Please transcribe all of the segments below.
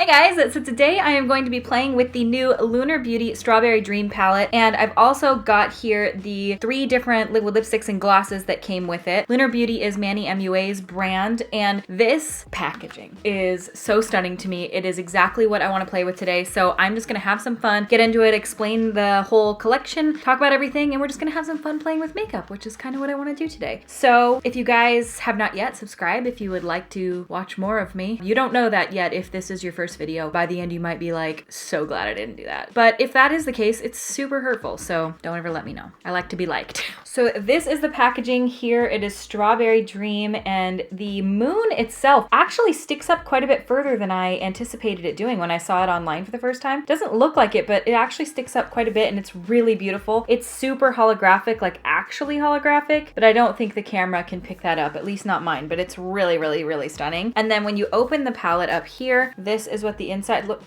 guys, so today I am going to be playing with the new Lunar Beauty Strawberry Dream palette, and I've also got here the 3 different liquid lipsticks and glosses that came with it. Lunar Beauty is Manny MUA's brand, and this packaging is so stunning to me. It is exactly what I want to play with today, so I'm just gonna have some fun, get into it, explain the whole collection, talk about everything, and we're just gonna have some fun playing with makeup, which is kind of what I want to do today. So if you guys have not yet, subscribe if you would like to watch more of me. You don't know that yet if this is your first video. By the end you might be like, so glad I didn't do that. But if that is the case, it's super hurtful, so don't ever let me know. I like to be liked. So this is the packaging here. It is Strawberry Dream, and the moon itself actually sticks up quite a bit further than I anticipated it doing when I saw it online for the first time. Doesn't look like it, but it actually sticks up quite a bit, and it's really beautiful. It's super holographic, like actually holographic, but I don't think the camera can pick that up, at least not mine, but it's really, really, really stunning. And then when you open the palette up here, this is what the inside look.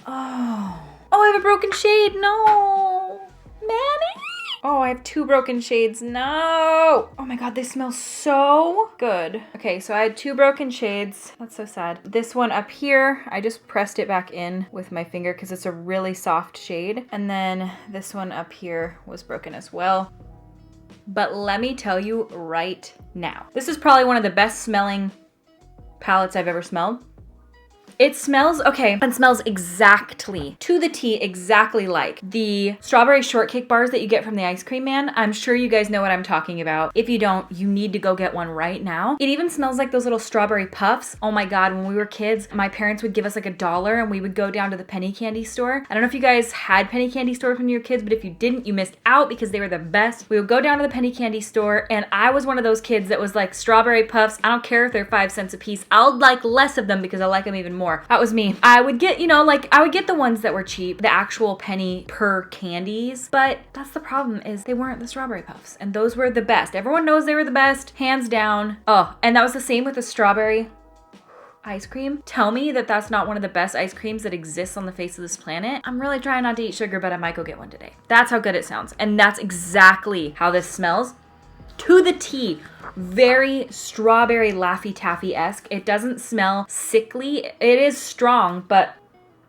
Oh, I have a broken shade. No, Manny. Oh, I have 2 broken shades. No. Oh my God, they smell so good. Okay, so I had 2 broken shades. That's so sad. This one up here, I just pressed it back in with my finger because it's a really soft shade. And then this one up here was broken as well. But let me tell you right now, this is probably one of the best smelling palettes I've ever smelled. It smells, okay, and smells exactly, to the T, exactly like the strawberry shortcake bars that you get from the ice cream man. I'm sure you guys know what I'm talking about. If you don't, you need to go get one right now. It even smells like those little strawberry puffs. Oh my God, when we were kids, my parents would give us like $1 and we would go down to the penny candy store. I don't know if you guys had penny candy stores when you were kids, but if you didn't, you missed out because they were the best. We would go down to the penny candy store, and I was one of those kids that was like, strawberry puffs, I don't care if they're 5 cents a piece. I'll like less of them because I like them even more. That was me. I would get, you know, like I would get the ones that were cheap, the actual penny per candies, but that's the problem, is they weren't the strawberry puffs, and those were the best. Everyone knows they were the best, hands down. Oh, and that was the same with the strawberry ice cream. Tell me that that's not one of the best ice creams that exists on the face of this planet. I'm really trying not to eat sugar, but I might go get one today. That's how good it sounds, and that's exactly how this smells. To the T. Very strawberry Laffy Taffy-esque. It doesn't smell sickly. It is strong, but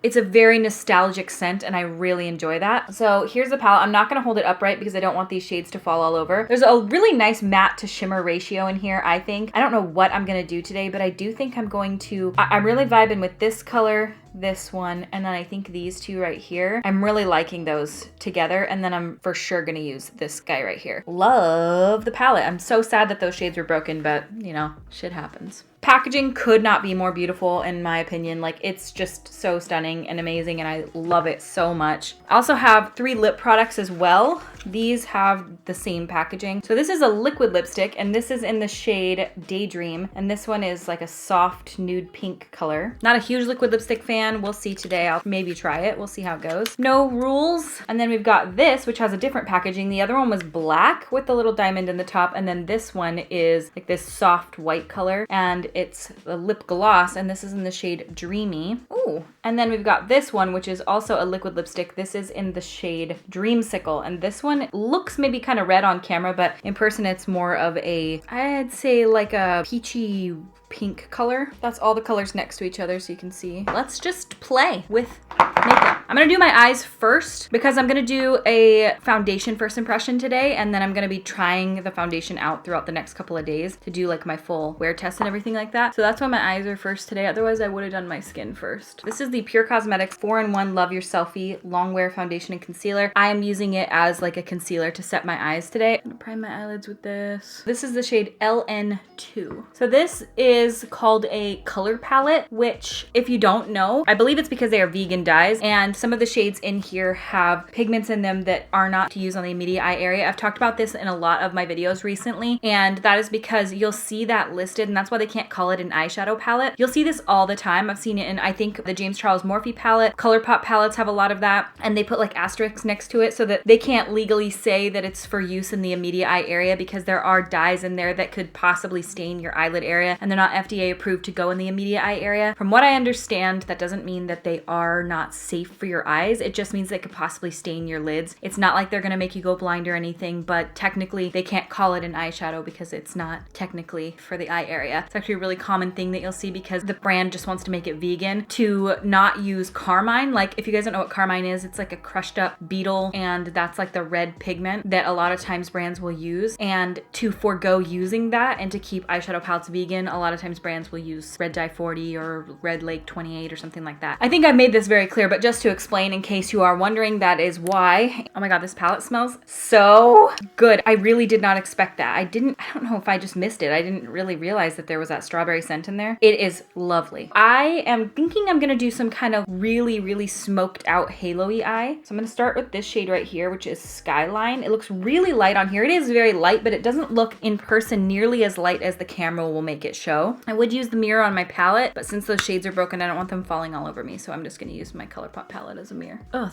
it's a very nostalgic scent, and I really enjoy that. So here's the palette. I'm not gonna hold it upright because I don't want these shades to fall all over. There's a really nice matte to shimmer ratio in here, I think. I don't know what I'm gonna do today, but I do think I'm going to, I'm really vibing with this color, this one, and then I think these 2 right here. I'm really liking those together, and then I'm for sure gonna use this guy right here. Love the palette. I'm so sad that those shades were broken, but you know, shit happens. Packaging could not be more beautiful in my opinion. Like, it's just so stunning and amazing, and I love it so much. I also have 3 lip products as well. These have the same packaging. So this is a liquid lipstick, and this is in the shade Daydream, and this one is like a soft nude pink color. Not a huge liquid lipstick fan. We'll see today. I'll maybe try it. We'll see how it goes. No rules. And then we've got this, which has a different packaging. The other one was black with the little diamond in the top, and then this one is like this soft white color, and it's a lip gloss, and this is in the shade Dreamy. Ooh. And then we've got this one, which is also a liquid lipstick. This is in the shade Dreamsicle, and this one looks maybe kind of red on camera, but in person it's more of a, I'd say like a peachy pink color. That's all the colors next to each other so you can see. Let's just play with makeup. I'm gonna do my eyes first because I'm gonna do a foundation first impression today, and then I'm gonna be trying the foundation out throughout the next couple of days to do like my full wear test and everything like that. So that's why my eyes are first today. Otherwise I would have done my skin first. This is the Pure Cosmetics 4-in-1 Love Your Selfie Long Wear Foundation and Concealer. I am using it as like a concealer to set my eyes today. I'm gonna prime my eyelids with this. This is the shade LN2. So this is called a color palette, which if you don't know, I believe it's because they are vegan dyes, and some of the shades in here have pigments in them that are not to use on the immediate eye area. I've talked about this in a lot of my videos recently, and that is because you'll see that listed, and that's why they can't call it an eyeshadow palette. You'll see this all the time. I've seen it in, I think, the James Charles Morphe palette. ColourPop palettes have a lot of that, and they put like asterisks next to it so that they can't legally say that it's for use in the immediate eye area because there are dyes in there that could possibly stain your eyelid area, and they're not FDA approved to go in the immediate eye area. From what I understand, that doesn't mean that they are not safe for for your eyes. It just means they could possibly stain your lids. It's not like they're gonna make you go blind or anything, but technically they can't call it an eyeshadow because it's not technically for the eye area. It's actually a really common thing that you'll see because the brand just wants to make it vegan to not use carmine. Like, if you guys don't know what carmine is, it's like a crushed up beetle, and that's like the red pigment that a lot of times brands will use. And to forego using that and to keep eyeshadow palettes vegan, a lot of times brands will use Red Dye 40 or Red Lake 28 or something like that. I think I made this very clear, but just to explain in case you are wondering, that is why. Oh my god, this palette smells so good. I really did not expect that. I don't know if I just missed it. I didn't really realize that there was that strawberry scent in there. It is lovely. I am thinking I'm gonna do some kind of really smoked out halo-y eye. So I'm gonna start with this shade right here, which is Skyline. It looks really light on here. It is very light, but it doesn't look in person nearly as light as the camera will make it show. I would use the mirror on my palette, but since those shades are broken, I don't want them falling all over me, so I'm just gonna use my ColourPop palette as a mirror. Oh,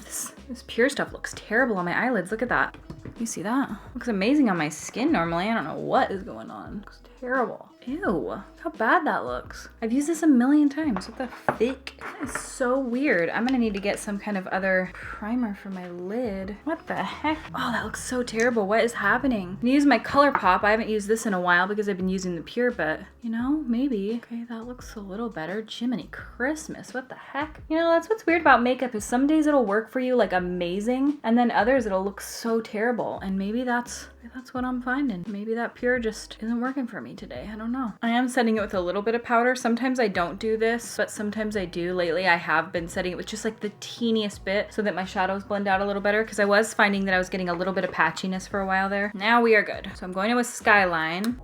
this pure stuff looks terrible on my eyelids. Look at that. You see that? Looks amazing on my skin normally. I don't know what is going on. Looks terrible. Ew, look how bad that looks. I've used this a million times. What the frick? That is so weird. I'm gonna need to get some kind of other primer for my lid. What the heck? Oh, that looks so terrible. What is happening? I'm gonna use my ColourPop. I haven't used this in a while because I've been using the Pure, but you know, maybe. Okay, that looks a little better. Jiminy Christmas, what the heck? You know, that's what's weird about makeup is some days it'll work for you like amazing, and then others it'll look so terrible. And maybe that's what I'm finding. Maybe that Pure just isn't working for me today. I don't know. I am setting it with a little bit of powder. Sometimes I don't do this, but sometimes I do. Lately I have been setting it with just like the teeniest bit so that my shadows blend out a little better, because I was finding that I was getting a little bit of patchiness for a while there. Now we are good. So I'm going in with Skyline.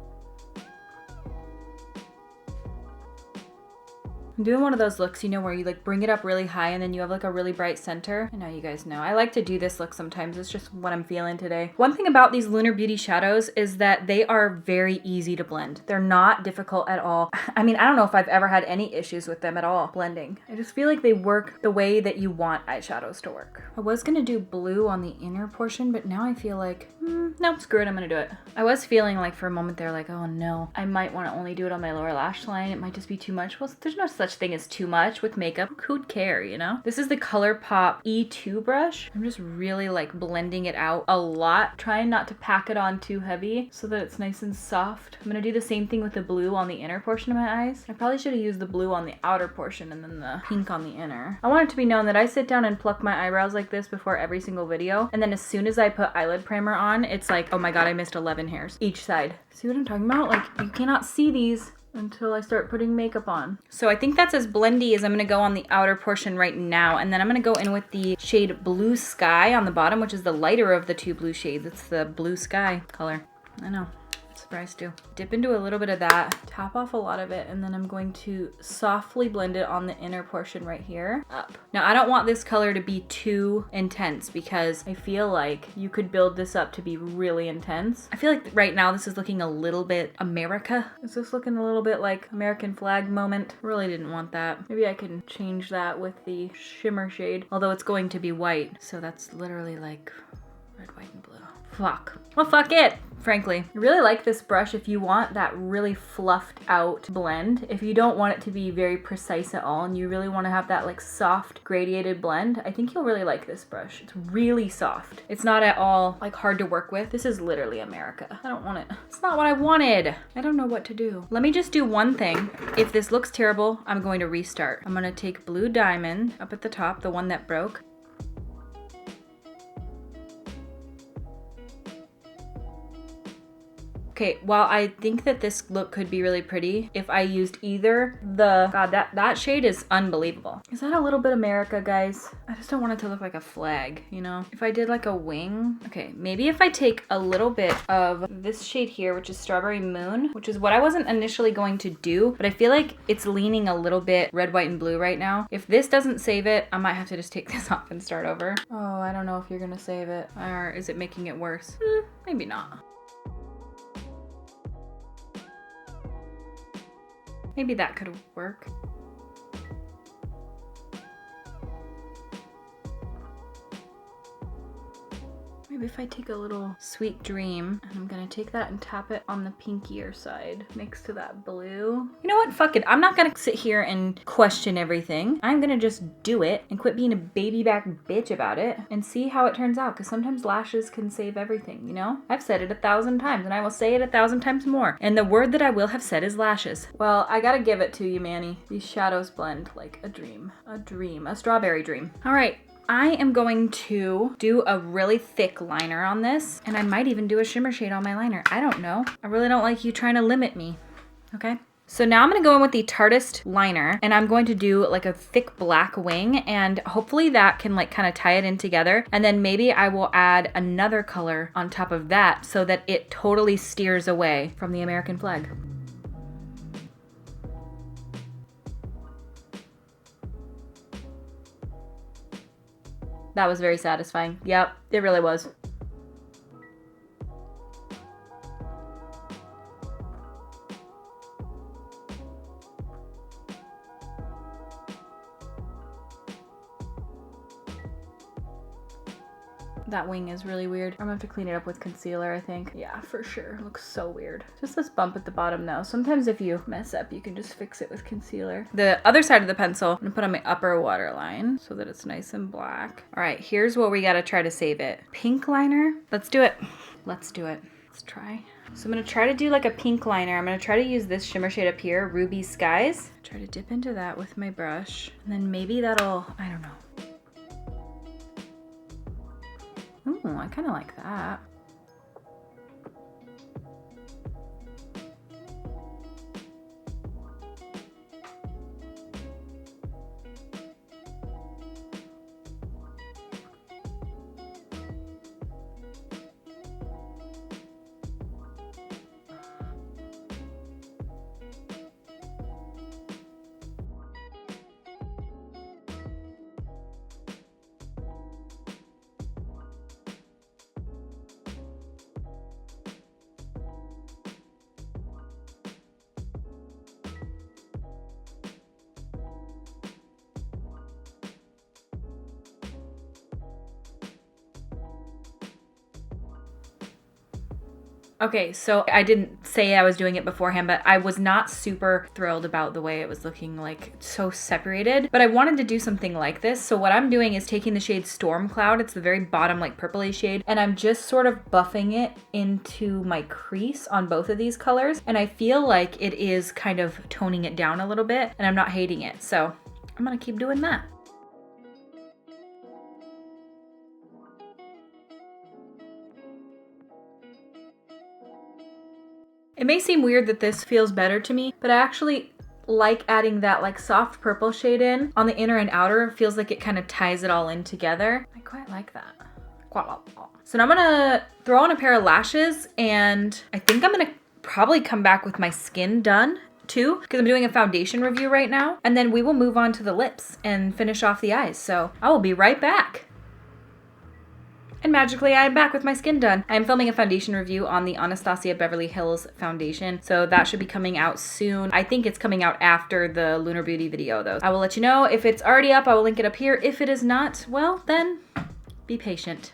I'm doing one of those looks, you know, where you like bring it up really high and then you have like a really bright center. I know you guys know. I like to do this look sometimes. It's just what I'm feeling today. One thing about these Lunar Beauty shadows is that they are very easy to blend. They're not difficult at all. I mean, I don't know if I've ever had any issues with them at all blending. I just feel like they work the way that you want eyeshadows to work. I was gonna do blue on the inner portion, but now I feel like, no, screw it, I'm gonna do it. I was feeling like for a moment there, like, oh no, I might wanna only do it on my lower lash line. It might just be too much. Well, there's no such thing as too much with makeup. Who'd care, you know? This is the ColourPop E2 brush. I'm just really like blending it out a lot, trying not to pack it on too heavy so that it's nice and soft. I'm gonna do the same thing with the blue on the inner portion of my eyes. I probably should have used the blue on the outer portion and then the pink on the inner. I want it to be known that I sit down and pluck my eyebrows like this before every single video, and then as soon as I put eyelid primer on, it's like, oh my god, I missed 11 hairs each side. See what I'm talking about? Like, you cannot see these until I start putting makeup on. So I think that's as blendy as I'm gonna go on the outer portion right now. And then I'm gonna go in with the shade Blue Sky on the bottom, which is the lighter of the two blue shades. It's the Blue Sky color. I know. Surprised too. Dip into a little bit of that, tap off a lot of it, and then I'm going to softly blend it on the inner portion right here up. Now I don't want this color to be too intense because I feel like you could build this up to be really intense. I feel like right now this is looking a little bit America. Is this looking a little bit like American flag moment? Really didn't want that. Maybe I can change that with the shimmer shade, although it's going to be white. So that's literally like red, white, and blue. Fuck. Well, fuck it, frankly. I really like this brush if you want that really fluffed out blend. If you don't want it to be very precise at all and you really want to have that like soft gradiated blend, I think you'll really like this brush. It's really soft. It's not at all like hard to work with. This is literally America. I don't want it. It's not what I wanted. I don't know what to do. Let me just do one thing. If this looks terrible, I'm going to restart. I'm gonna take Blue Diamond up at the top, the one that broke. Okay, while I think that this look could be really pretty, if I used either the, god, that shade is unbelievable. Is that a little bit America, guys? I just don't want it to look like a flag, you know? If I did like a wing, okay, maybe if I take a little bit of this shade here, which is Strawberry Moon, which is what I wasn't initially going to do, but I feel like it's leaning a little bit red, white, and blue right now. If this doesn't save it, I might have to just take this off and start over. Oh, I don't know if you're gonna save it, or is it making it worse? Maybe not. Maybe that could work. Maybe if I take a little Sweet Dream, and I'm gonna take that and tap it on the pinkier side next to that blue. You know what? Fuck it. I'm not gonna sit here and question everything. I'm gonna just do it and quit being a baby back bitch about it and see how it turns out, because sometimes lashes can save everything, you know? I've said it 1,000 times and I will say it 1,000 times more. And the word that I will have said is lashes. Well, I gotta give it to you, Manny. These shadows blend like a dream. A strawberry dream. All right. I am going to do a really thick liner on this, and I might even do a shimmer shade on my liner. I don't know. I really don't like you trying to limit me, okay? So now I'm gonna go in with the Tartist liner, and I'm going to do like a thick black wing, and hopefully that can like kind of tie it in together. And then maybe I will add another color on top of that so that it totally steers away from the American flag. That was very satisfying. Yep, it really was. That wing is really weird. I'm gonna have to clean it up with concealer, I think. Yeah, for sure. It looks so weird. Just this bump at the bottom though. Sometimes if you mess up, you can just fix it with concealer. The other side of the pencil, I'm gonna put on my upper waterline so that it's nice and black. All right, here's what we gotta try to save it. Pink liner. Let's do it. Let's do it. Let's try. So I'm gonna try to do like a pink liner. I'm gonna try to use this shimmer shade up here, Ruby Skies. Try to dip into that with my brush. And then maybe that'll, I don't know. Ooh, I kind of like that. Okay, so I didn't say I was doing it beforehand, but I was not super thrilled about the way it was looking, like so separated, but I wanted to do something like this. So what I'm doing is taking the shade Storm Cloud, it's the very bottom like purpley shade, and I'm just sort of buffing it into my crease on both of these colors. And I feel like it is kind of toning it down a little bit, and I'm not hating it. So I'm gonna keep doing that. It may seem weird that this feels better to me, but I actually like adding that like soft purple shade in on the inner and outer. It feels like it kind of ties it all in together. I quite like that. So now I'm gonna throw on a pair of lashes, and I think I'm gonna probably come back with my skin done too, because I'm doing a foundation review right now, and then we will move on to the lips and finish off the eyes. So I will be right back. And magically, I'm back with my skin done. I'm filming a foundation review on the Anastasia Beverly Hills foundation, so that should be coming out soon. I think it's coming out after the Lunar Beauty video, though. I will let you know. If it's already up, I will link it up here. If it is not, well, then be patient.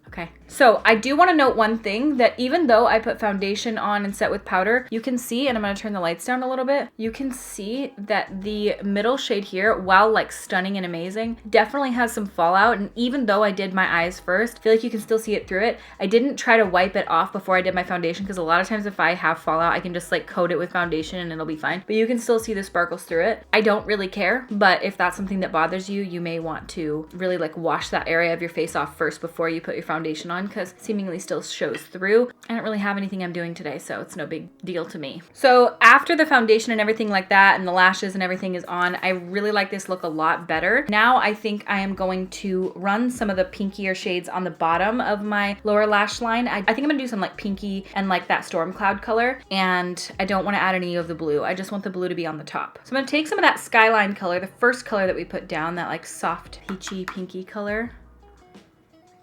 Okay, so I do want to note one thing, that even though I put foundation on and set with powder, you can see, and I'm going to turn the lights down a little bit, you can see that the middle shade here, while like stunning and amazing, definitely has some fallout. And even though I did my eyes first, I feel like you can still see it through it. I didn't try to wipe it off before I did my foundation, because a lot of times if I have fallout, I can just like coat it with foundation and it'll be fine. But you can still see the sparkles through it. I don't really care, but if that's something that bothers you, you may want to really like wash that area of your face off first before you put your foundation on, because seemingly still shows through. I don't really have anything I'm doing today, so it's no big deal to me. So after the foundation and everything like that, and the lashes and everything is on, I really like this look a lot better. Now I think I am going to run some of the pinkier shades on the bottom of my lower lash line. I think I'm gonna do some like pinky and like that Storm Cloud color, and I don't want to add any of the blue. I just want the blue to be on the top. So I'm gonna take some of that Skyline color, the first color that we put down, that like soft peachy pinky color.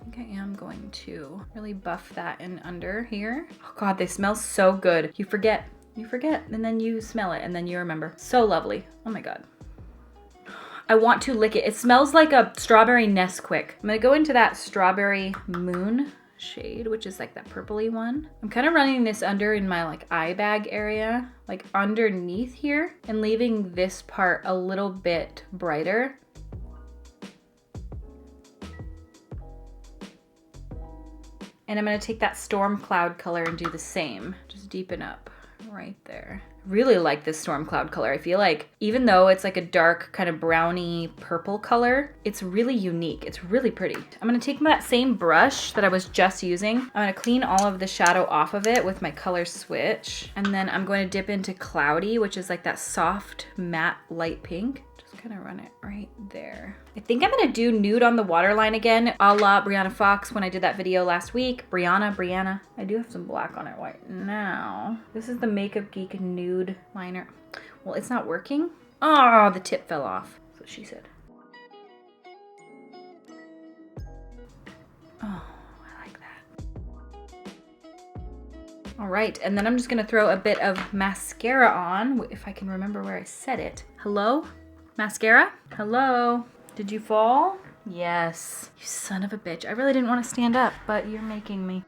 I think I am going to really buff that in under here. Oh God, they smell so good. You forget, and then you smell it, and then you remember. So lovely. Oh my God. I want to lick it. It smells like a strawberry Nesquik. I'm gonna go into that Strawberry Moon shade, which is like that purpley one. I'm kind of running this under in my like eye bag area, like underneath here, and leaving this part a little bit brighter. And I'm gonna take that storm cloud color and do the same. Just deepen up right there. Really like this storm cloud color. I feel like even though it's like a dark kind of browny purple color, it's really unique. It's really pretty. I'm gonna take that same brush that I was just using. I'm gonna clean all of the shadow off of it with my color switch. And then I'm going to dip into Cloudy, which is like that soft matte light pink. Just kind of run it right there. I think I'm gonna do nude on the waterline again, a la Brianna Fox when I did that video last week. Brianna. I do have some black on it right now. This is the Makeup Geek nude liner. Well, it's not working. Oh, the tip fell off. That's what she said. Oh, I like that. All right, and then I'm just gonna throw a bit of mascara on, if I can remember where I said it. Hello? Mascara? Hello? Did you fall? Yes. You son of a bitch. I really didn't want to stand up, but you're making me.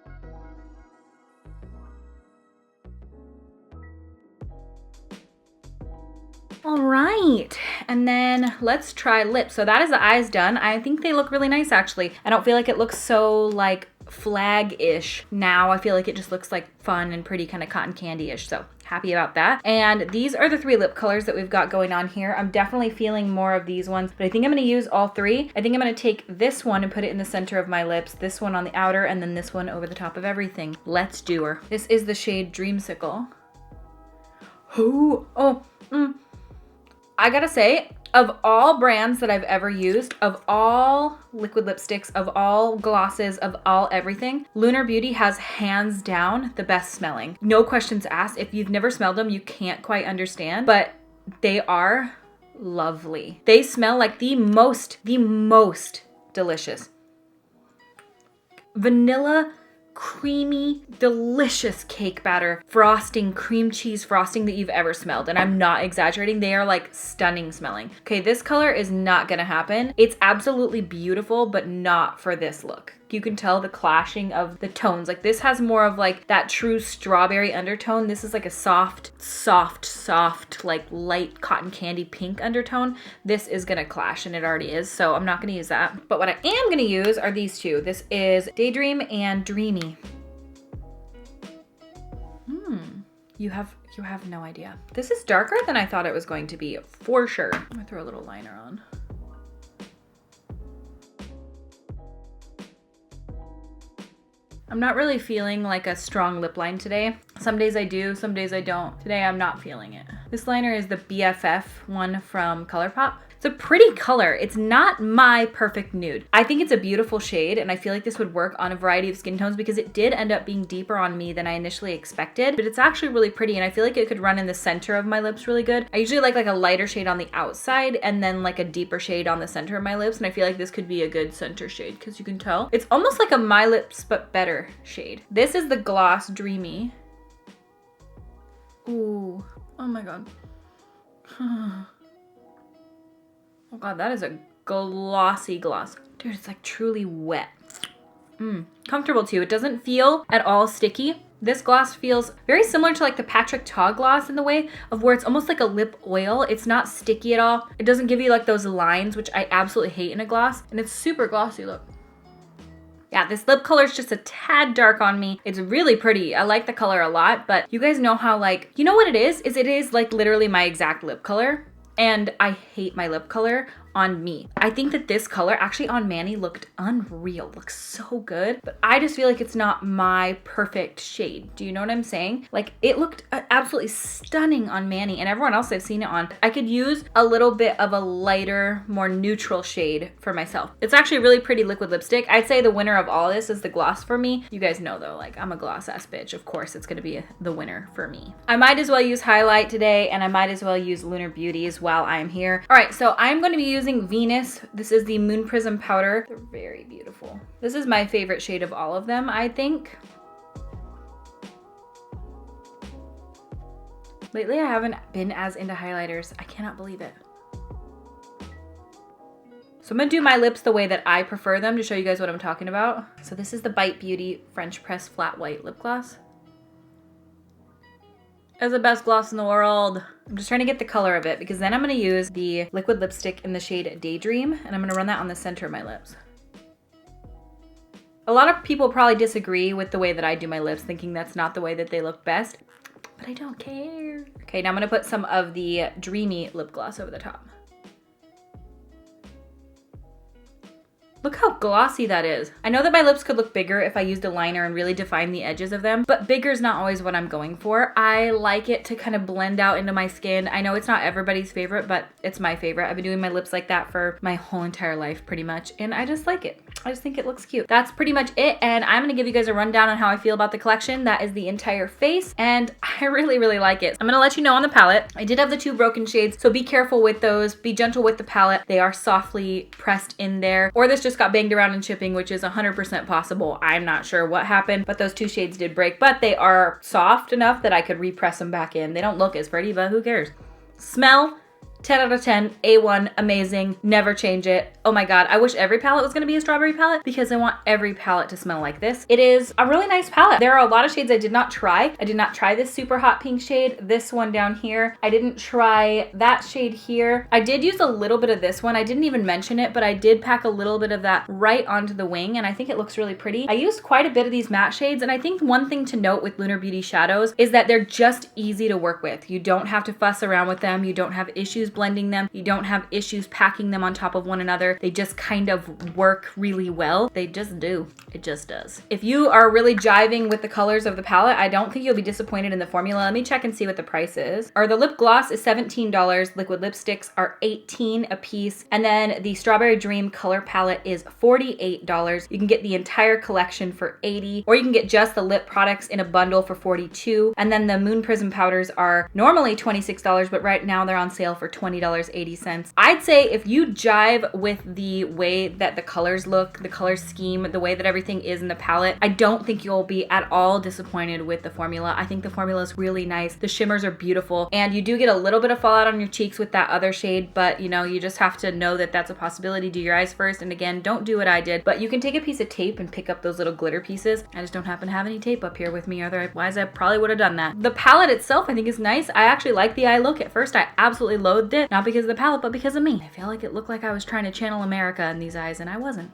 All right, and then let's try lips. So that is the eyes done. I think they look really nice, actually. I don't feel like it looks so like flag-ish now. I feel like it just looks like fun and pretty, kind of cotton candy-ish, so happy about that. And these are the 3 lip colors that we've got going on here. I'm definitely feeling more of these ones, but I think I'm gonna use all 3. I think I'm gonna take this one and put it in the center of my lips, this one on the outer, and then this one over the top of everything. Let's do her. This is the shade Dreamsicle. I gotta say, of all brands that I've ever used, of all liquid lipsticks, of all glosses, of all everything, Lunar Beauty has hands down the best smelling. No questions asked. If you've never smelled them, you can't quite understand, but they are lovely. They smell like the most delicious. Vanilla, creamy, delicious cake batter, frosting, cream cheese frosting that you've ever smelled. And I'm not exaggerating. They are like stunning smelling. Okay, this color is not gonna happen. It's absolutely beautiful, but not for this look. You can tell the clashing of the tones. Like this has more of like that true strawberry undertone. This is like a soft, like light cotton candy pink undertone. This is gonna clash, and it already is, so I'm not gonna use that. But what I am gonna use are these 2. This is Daydream and Dreamy. You have no idea. This is darker than I thought it was going to be, for sure. I'm gonna throw a little liner on. I'm not really feeling like a strong lip line today. Some days I do, some days I don't. Today I'm not feeling it. This liner is the BFF one from ColourPop. It's a pretty color. It's not my perfect nude. I think it's a beautiful shade, and I feel like this would work on a variety of skin tones because it did end up being deeper on me than I initially expected, but it's actually really pretty, and I feel like it could run in the center of my lips really good. I usually like a lighter shade on the outside and then like a deeper shade on the center of my lips, and I feel like this could be a good center shade because you can tell. It's almost like a My Lips But Better shade. This is the Gloss Dreamy. Ooh, oh my God. Oh God, that is a glossy gloss. Dude, it's like truly wet. Comfortable too. It doesn't feel at all sticky. This gloss feels very similar to like the Patrick Ta gloss in the way of where it's almost like a lip oil. It's not sticky at all. It doesn't give you like those lines, which I absolutely hate in a gloss. And it's super glossy, look. Yeah, this lip color is just a tad dark on me. It's really pretty. I like the color a lot, but you guys know how like, you know what it is it is like literally my exact lip color. And I hate my lip color on me. I think that this color actually on Manny looked unreal, looks so good, but I just feel like it's not my perfect shade. Do you know what I'm saying? Like it looked absolutely stunning on Manny and everyone else I've seen it on. I could use a little bit of a lighter, more neutral shade for myself. It's actually a really pretty liquid lipstick. I'd say the winner of all this is the gloss for me. You guys know though, like I'm a gloss ass bitch. Of course it's gonna be the winner for me. I might as well use highlight today and I might as well use Lunar Beauties while I'm here. All right, so I'm gonna be using Venus. This is the Moon Prism powder. They're very beautiful. This is my favorite shade of all of them, I think. Lately, I haven't been as into highlighters. I cannot believe it. So I'm gonna do my lips the way that I prefer them to show you guys what I'm talking about. So this is the Bite Beauty French Press Flat White Lip Gloss. It's the best gloss in the world. I'm just trying to get the color of it because then I'm gonna use the liquid lipstick in the shade Daydream and I'm gonna run that on the center of my lips. A lot of people probably disagree with the way that I do my lips, thinking that's not the way that they look best, but I don't care. Okay, now I'm gonna put some of the Dreamy lip gloss over the top. Look how glossy that is. I know that my lips could look bigger if I used a liner and really define the edges of them, but bigger is not always what I'm going for. I like it to kind of blend out into my skin. I know it's not everybody's favorite, but it's my favorite. I've been doing my lips like that for my whole entire life pretty much, and I just like it. I just think it looks cute. That's pretty much it, and I'm gonna give you guys a rundown on how I feel about the collection. That is the entire face, and I really, really like it. I'm gonna let you know on the palette. I did have the 2 broken shades, so be careful with those. Be gentle with the palette. They are softly pressed in there, or this just got banged around in shipping, which is 100% possible. I'm not sure what happened, but those 2 shades did break, but they are soft enough that I could repress them back in. They don't look as pretty, but who cares? Smell, 10 out of 10, A1, amazing, never change it. Oh my God, I wish every palette was gonna be a strawberry palette because I want every palette to smell like this. It is a really nice palette. There are a lot of shades I did not try. I did not try this super hot pink shade, this one down here. I didn't try that shade here. I did use a little bit of this one. I didn't even mention it, but I did pack a little bit of that right onto the wing, and I think it looks really pretty. I used quite a bit of these matte shades, and I think one thing to note with Lunar Beauty shadows is that they're just easy to work with. You don't have to fuss around with them. You don't have issues blending them. You don't have issues packing them on top of one another. They just kind of work really well. They just do. It just does. If you are really jiving with the colors of the palette, I don't think you'll be disappointed in the formula. Let me check and see what the price is. Or the lip gloss is $17. Liquid lipsticks are $18 a piece. And then the Strawberry Dream color palette is $48. You can get the entire collection for $80, or you can get just the lip products in a bundle for $42. And then the Moon Prism powders are normally $26, but right now they're on sale for $20.80. I'd say if you jive with the way that the colors look, the color scheme, the way that everything is in the palette, I don't think you'll be at all disappointed with the formula. I think the formula is really nice. The shimmers are beautiful, and you do get a little bit of fallout on your cheeks with that other shade, but you know, you just have to know that that's a possibility. Do your eyes first, and again, don't do what I did, but you can take a piece of tape and pick up those little glitter pieces. I just don't happen to have any tape up here with me, otherwise I probably would have done that. The palette itself I think is nice. I actually like the eye look. At first I absolutely loathed it, not because of the palette, but because of me. I feel like it looked like I was trying to channel America in these eyes, and I wasn't.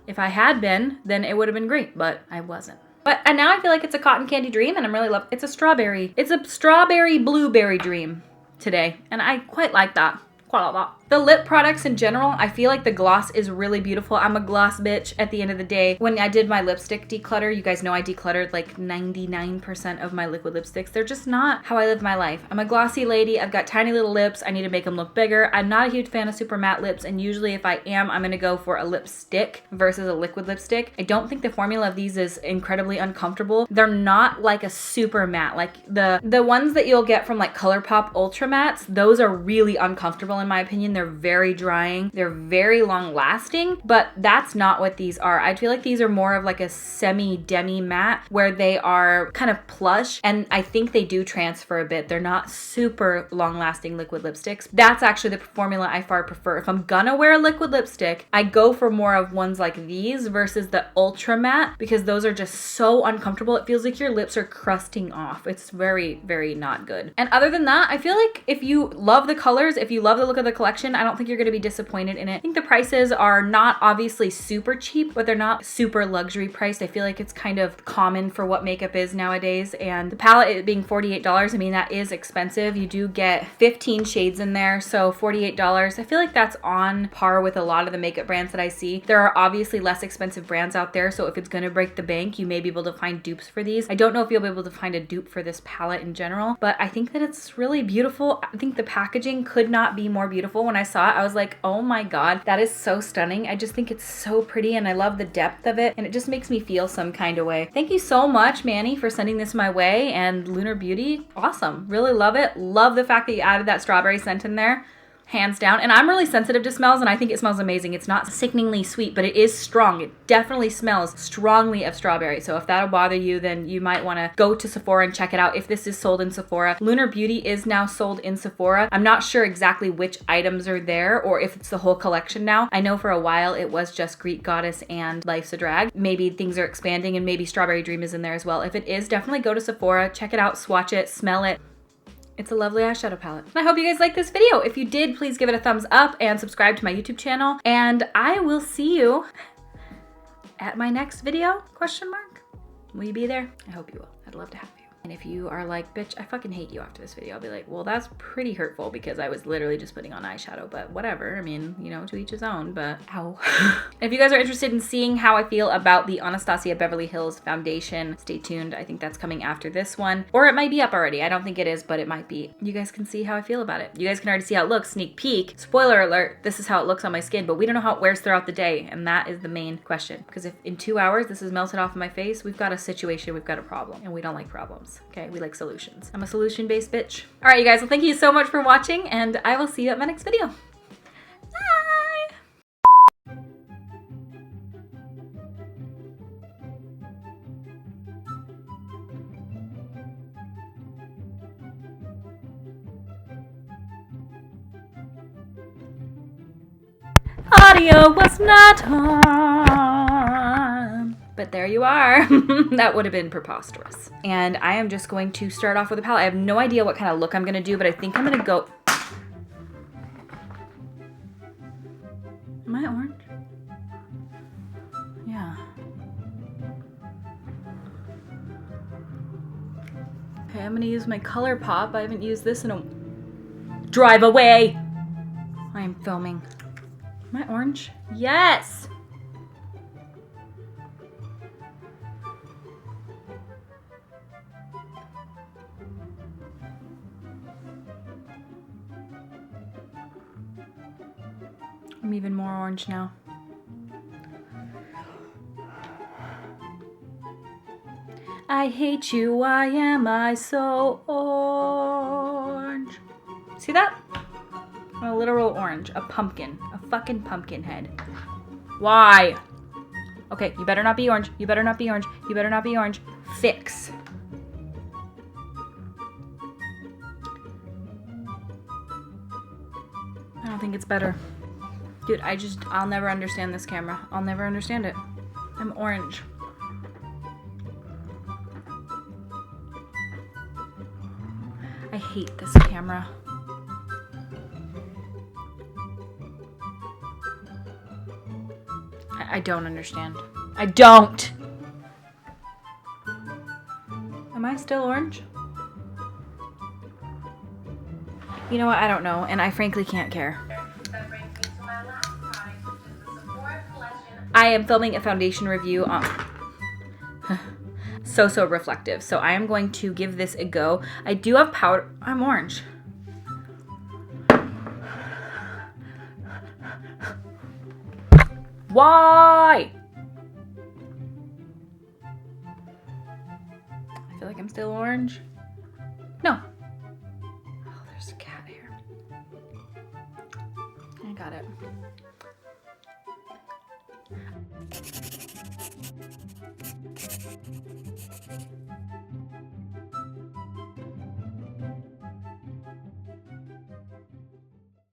If I had been, then it would have been great, but I wasn't. And now I feel like it's a cotton candy dream, and I'm really it's a strawberry blueberry dream today, and I quite like that. Quite a lot. The lip products in general, I feel like the gloss is really beautiful. I'm a gloss bitch at the end of the day. When I did my lipstick declutter, you guys know I decluttered like 99% of my liquid lipsticks. They're just not how I live my life. I'm a glossy lady. I've got tiny little lips. I need to make them look bigger. I'm not a huge fan of super matte lips, and usually if I am, I'm gonna go for a lipstick versus a liquid lipstick. I don't think the formula of these is incredibly uncomfortable. They're not like a super matte. Like the ones that you'll get from like ColourPop Ultra Mattes, those are really uncomfortable in my opinion. They're very drying. They're very long lasting, but that's not what these are. I feel like these are more of like a semi-demi matte where they are kind of plush, and I think they do transfer a bit. They're not super long lasting liquid lipsticks. That's actually the formula I far prefer. If I'm gonna wear a liquid lipstick, I go for more of ones like these versus the ultra matte, because those are just so uncomfortable. It feels like your lips are crusting off. It's very, very not good. And other than that, I feel like if you love the colors, if you love the look of the collection, I don't think you're gonna be disappointed in it. I think the prices are not obviously super cheap, but they're not super luxury priced. I feel like it's kind of common for what makeup is nowadays. And the palette, it being $48, I mean, that is expensive. You do get 15 shades in there, so $48. I feel like that's on par with a lot of the makeup brands that I see. There are obviously less expensive brands out there, so if it's gonna break the bank, you may be able to find dupes for these. I don't know if you'll be able to find a dupe for this palette in general, but I think that it's really beautiful. I think the packaging could not be more beautiful. When I saw it, I was like, oh my god, that is so stunning. I just think it's so pretty, and I love the depth of it, and it just makes me feel some kind of way. Thank you so much, Manny, for sending this my way, and Lunar Beauty, awesome. Really love it. Love the fact that you added that strawberry scent in there. hands down. And I'm really sensitive to smells, and I think it smells amazing. It's not sickeningly sweet, but it is strong. It definitely smells strongly of strawberry. So if that'll bother you, then you might want to go to Sephora and check it out if this is sold in Sephora. Lunar Beauty is now sold in Sephora. I'm not sure exactly which items are there or if it's the whole collection now. I know for a while it was just Greek Goddess and Life's a Drag. Maybe things are expanding and maybe Strawberry Dream is in there as well. If it is, definitely go to Sephora, check it out, swatch it, smell it. It's a lovely eyeshadow palette. And I hope you guys liked this video. If you did, please give it a thumbs up and subscribe to my YouTube channel. And I will see you at my next video, ? Will you be there? I hope you will. I'd love to have you. And if you are like, bitch, I fucking hate you after this video, I'll be like, well, that's pretty hurtful because I was literally just putting on eyeshadow, but whatever. I mean, you know, to each his own, but ow. If you guys are interested in seeing how I feel about the Anastasia Beverly Hills foundation, stay tuned. I think that's coming after this one, or it might be up already. I don't think it is, but it might be. You guys can see how I feel about it. You guys can already see how it looks. Sneak peek. Spoiler alert, this is how it looks on my skin, but we don't know how it wears throughout the day, and that is the main question. Because if in 2 hours this is melted off of my face, we've got a situation, we've got a problem, and we don't like problems. Okay, we like solutions. I'm a solution-based bitch. All right, you guys, well, thank you so much for watching, and I will see you at my next video. Bye! Audio was not on. But there you are. That would have been preposterous. And I am just going to start off with a palette. I have no idea what kind of look I'm going to do, but I think I'm going to go... Am I orange? Yeah. Okay, I'm going to use my Color Pop. I haven't used this in a... Drive away! I am filming. Am I orange? Yes! I'm even more orange now. I hate you, why am I so orange? See that? I'm a literal orange, a pumpkin, a fucking pumpkin head. Why? Okay, you better not be orange, you better not be orange, you better not be orange. Fix. I don't think it's better. Dude, I'll never understand this camera. I'll never understand it. I'm orange. I hate this camera. I don't understand. I don't! Am I still orange? You know what? I don't know, and I frankly can't care. I am filming a foundation review on So Reflective. So I am going to give this a go. I do have powder. I'm orange. Why? I feel like I'm still orange. No. Oh, there's a cat here. I got it.